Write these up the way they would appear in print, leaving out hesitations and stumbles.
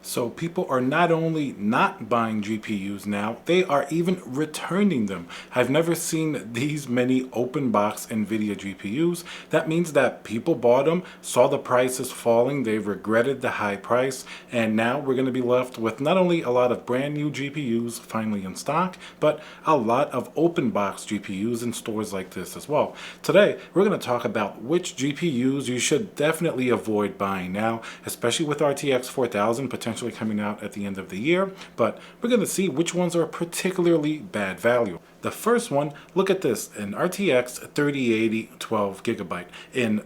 So people are not only not buying GPUs now, they are even returning them. I've never seen these many open box Nvidia GPUs. That means that people bought them, saw the prices falling, they regretted the high price, and now we're going to be left with not only a lot of brand new GPUs finally in stock, but a lot of open box GPUs in stores like this as well. Today, we're going to talk about which GPUs you should definitely avoid buying now, especially with RTX 4000 potentially coming out at the end of the year, but we're going to see which ones are particularly bad value. The first one, look at this, an RTX 3080 12GB. In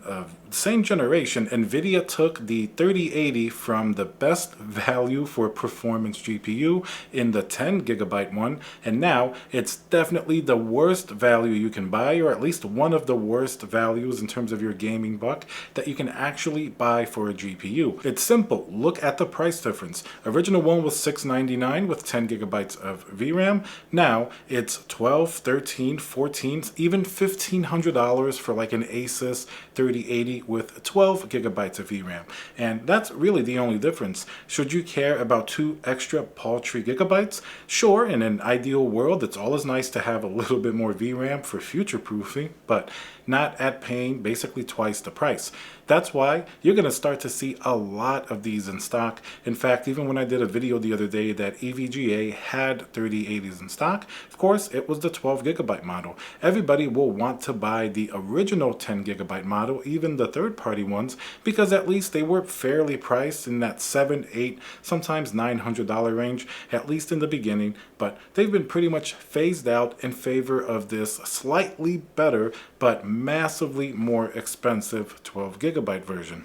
same generation, Nvidia took the 3080 from the best value for performance GPU in the 10GB one, and now it's definitely the worst value you can buy, or at least one of the worst values in terms of your gaming buck that you can actually buy for a GPU. It's simple. Look at the price difference. Original one was $699 with 10GB of VRAM. Now it's $12, $13, $14, even $1,500 for like an Asus 3080 with 12GB of VRAM. And that's really the only difference. Should you care about 2 extra paltry gigabytes? Sure, in an ideal world, it's always nice to have a little bit more VRAM for future proofing, but not at paying basically twice the price. That's why you're going to start to see a lot of these in stock. In fact, even when I did a video the other day that EVGA had 3080s in stock, of course, it was the 12GB model. Everybody will want to buy the original 10GB model, even the third-party ones, because at least they were fairly priced in that $700, $800, sometimes $900 range, at least in the beginning, but they've been pretty much phased out in favor of this slightly better but massively more expensive 12GB version.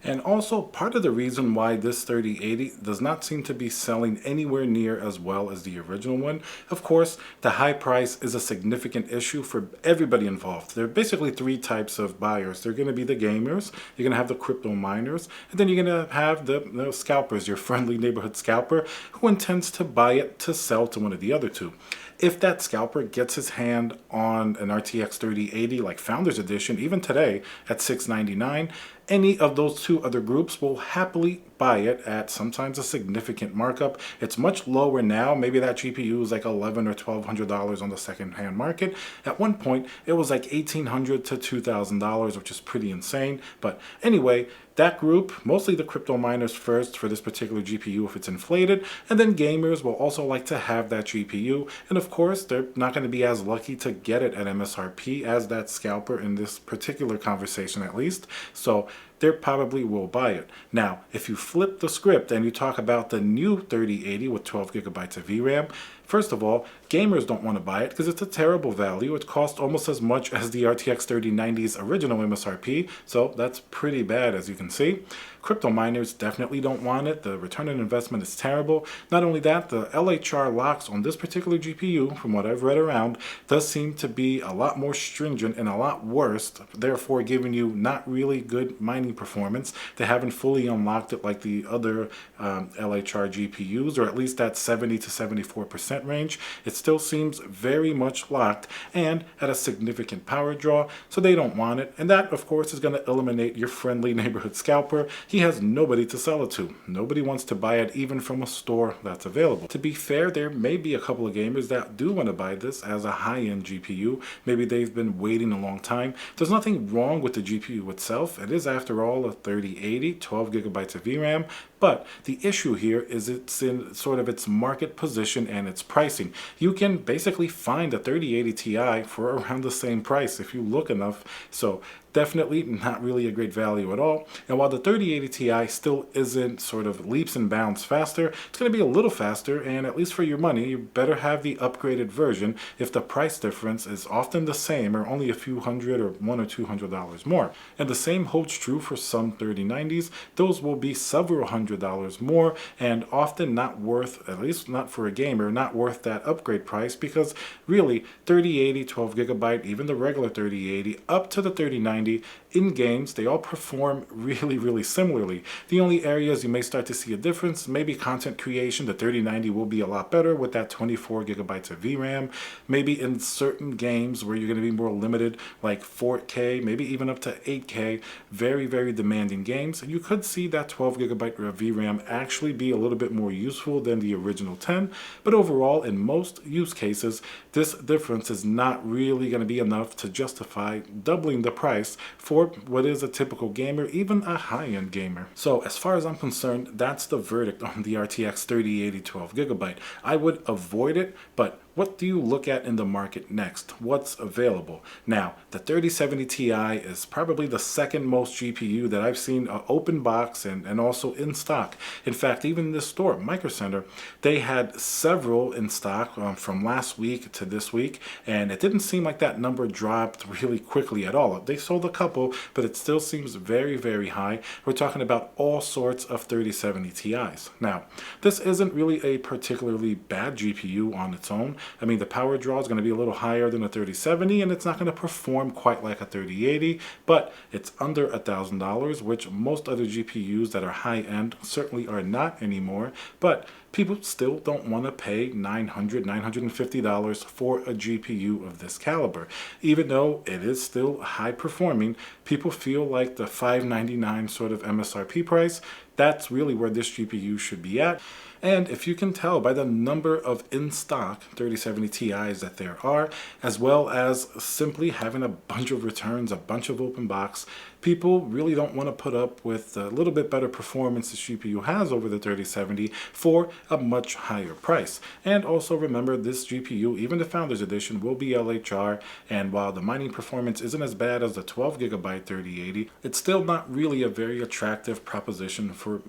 And also, part of the reason why this 3080 does not seem to be selling anywhere near as well as the original one, of course, the high price is a significant issue for everybody involved. There are basically 3 types of buyers. They're going to be the gamers, you're going to have the crypto miners, and then you're going to have the scalpers, your friendly neighborhood scalper, who intends to buy it to sell to one of the other two. If that scalper gets his hand on an RTX 3080 like Founders Edition, even today at $699, any of those 2 other groups will happily buy it at sometimes a significant markup. It's much lower now. Maybe that GPU is like $1,100 or $1,200 on the second-hand market. At one point, it was like $1,800 to $2,000, which is pretty insane. But anyway, that group, mostly the crypto miners first for this particular GPU if it's inflated, and then gamers will also like to have that GPU. And of course, they're not going to be as lucky to get it at MSRP as that scalper in this particular conversation at least. So they probably will buy it. Now, if you flip the script and you talk about the new 3080 with 12GB of VRAM, first of all, gamers don't want to buy it because it's a terrible value. It costs almost as much as the RTX 3090's original MSRP, so that's pretty bad as you can see. Crypto miners definitely don't want it. The return on investment is terrible. Not only that, the LHR locks on this particular GPU, from what I've read around, does seem to be a lot more stringent and a lot worse, therefore giving you not really good mining performance. They haven't fully unlocked it like the other LHR GPUs, or at least that 70 to 74% range. It still seems very much locked and at a significant power draw, so they don't want it. And that, of course, is going to eliminate your friendly neighborhood scalper. He has nobody to sell it to. Nobody wants to buy it even from a store that's available. To be fair, there may be a couple of gamers that do want to buy this as a high-end GPU. Maybe they've been waiting a long time. There's nothing wrong with the GPU itself. It is, after all, a 3080, 12GB of VRAM, but the issue here is it's in sort of its market position and its pricing. You can basically find a 3080 Ti for around the same price if you look enough. So definitely not really a great value at all. And while the 3080 Ti still isn't sort of leaps and bounds faster, it's going to be a little faster, and at least for your money, you better have the upgraded version if the price difference is often the same or only a few hundred or $100 or $200 more. And the same holds true for some 3090s. Those will be several $100 more and often not worth, at least not for a gamer, not worth that upgrade price, because really 3080, 12GB, even the regular 3080 up to the 3090 in games, they all perform really similarly. The only areas you may start to see a difference, maybe content creation, the 3090 will be a lot better with that 24 gigabytes of VRAM. Maybe in certain games where you're going to be more limited, like 4K, maybe even up to 8K, very demanding games, and you could see that 12 gigabyte VRAM actually be a little bit more useful than the original 10. But overall, in most use cases, this difference is not really going to be enough to justify doubling the price for what is a typical gamer, even a high-end gamer. So as far as I'm concerned, that's the verdict on the RTX 3080 12 gigabyte. I would avoid it, but what do you look at in the market next? What's available? Now, the 3070 Ti is probably the second most GPU that I've seen open box and also in stock. In fact, even in this store, Micro Center, they had several in stock from last week to this week, and it didn't seem like that number dropped really quickly at all. They sold a couple, but it still seems very high. We're talking about all sorts of 3070 Ti's. Now, this isn't really a particularly bad GPU on its own. I mean, the power draw is going to be a little higher than a 3070, and it's not going to perform quite like a 3080, but it's under $1,000, which most other GPUs that are high-end certainly are not anymore. But people still don't want to pay $900, $950 for a GPU of this caliber. Even though it is still high performing, people feel like the $599 sort of MSRP price, that's really where this GPU should be at. And if you can tell by the number of in-stock 3070 Ti's that there are, as well as simply having a bunch of returns, a bunch of open box, people really don't want to put up with a little bit better performance this GPU has over the 3070 for a much higher price. And also remember, this GPU, even the Founders Edition, will be LHR, and while the mining performance isn't as bad as the 12 gigabyte 3080, it's still not really a very attractive proposition for,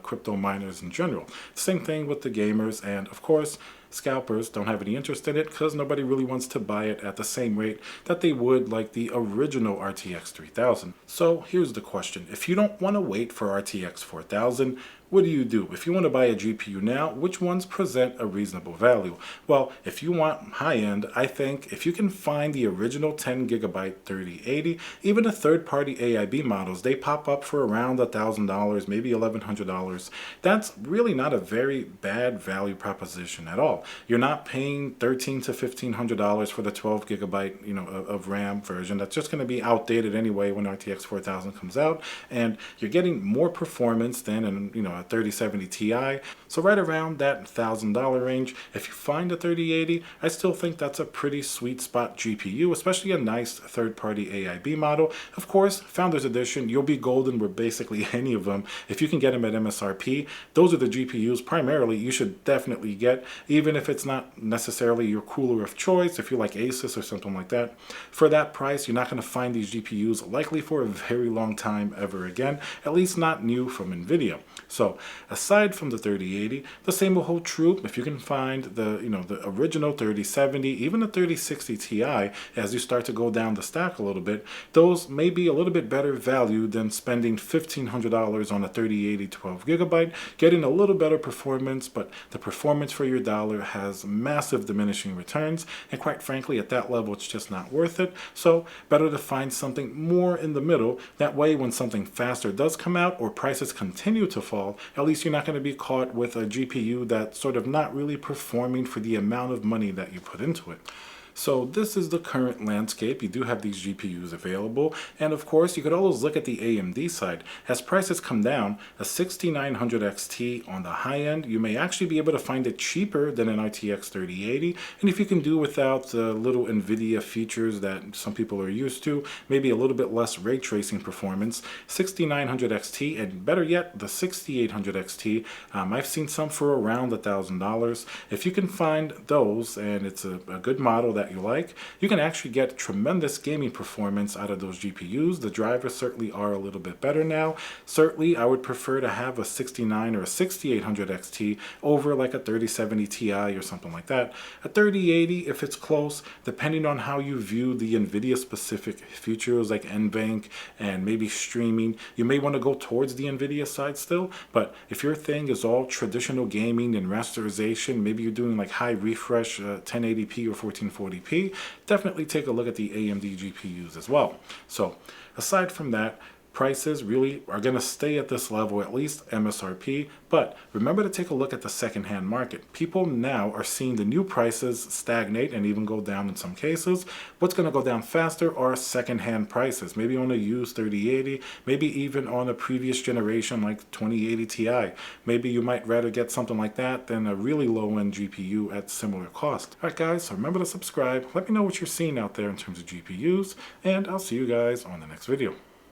crypto miners in general. Same thing with the gamers, and of course, scalpers don't have any interest in it because nobody really wants to buy it at the same rate that they would like the original RTX 3000. So here's the question. If you don't want to wait for RTX 4000, what do you do? If you want to buy a GPU now, which ones present a reasonable value? Well, if you want high-end, I think if you can find the original 10 gigabyte 3080, even the third-party AIB models, they pop up for around $1,000, maybe $1,100. That's really not a very bad value proposition at all. You're not paying $1,300 to $1,500 for the 12 gigabyte, of RAM version. That's just going to be outdated anyway when RTX 4000 comes out, and you're getting more performance than a 3070 Ti. So right around that $1,000 range, if you find a 3080, I still think that's a pretty sweet spot GPU, especially a nice third-party AIB model. Of course, Founders Edition, you'll be golden with basically any of them. If you can get them at MSRP, those are the GPUs primarily you should definitely get, even if it's not necessarily your cooler of choice, if you like Asus or something like that. For that price, you're not going to find these GPUs likely for a very long time ever again, at least not new from Nvidia. So aside from the 3080, the same will hold true if you can find the original 3070, even the 3060 Ti. As you start to go down the stack a little bit, those may be a little bit better value than spending $1,500 on a 3080 12 gigabyte, getting a little better performance, but the performance for your dollar has massive diminishing returns, and quite frankly, at that level, it's just not worth it. So better to find something more in the middle. That way, when something faster does come out or prices continue to fall, at least you're not going to be caught with a GPU that's sort of not really performing for the amount of money that you put into it. So this is the current landscape. You do have these GPUs available, and of course you could always look at the AMD side. As prices come down, a 6900 XT on the high end, you may actually be able to find it cheaper than an RTX 3080, and if you can do without the little Nvidia features that some people are used to, maybe a little bit less ray tracing performance, 6900 XT, and better yet, the 6800 XT, I've seen some for around $1,000. If you can find those, and it's a good model that you like, you can actually get tremendous gaming performance out of those GPUs. The drivers certainly are a little bit better now. Certainly, I would prefer to have a 69 or a 6800 XT over like a 3070 Ti or something like that. A 3080, if it's close, depending on how you view the Nvidia specific features like NVENC and maybe streaming, you may want to go towards the Nvidia side still. But if your thing is all traditional gaming and rasterization, maybe you're doing like high refresh 1080p or 1440 1080p, definitely take a look at the AMD GPUs as well. So aside from that, prices really are going to stay at this level, at least MSRP, but remember to take a look at the secondhand market. People now are seeing the new prices stagnate and even go down in some cases. What's going to go down faster are secondhand prices, maybe on a used 3080, maybe even on a previous generation like 2080 Ti. Maybe you might rather get something like that than a really low-end GPU at similar cost. Alright guys, so remember to subscribe, let me know what you're seeing out there in terms of GPUs, and I'll see you guys on the next video.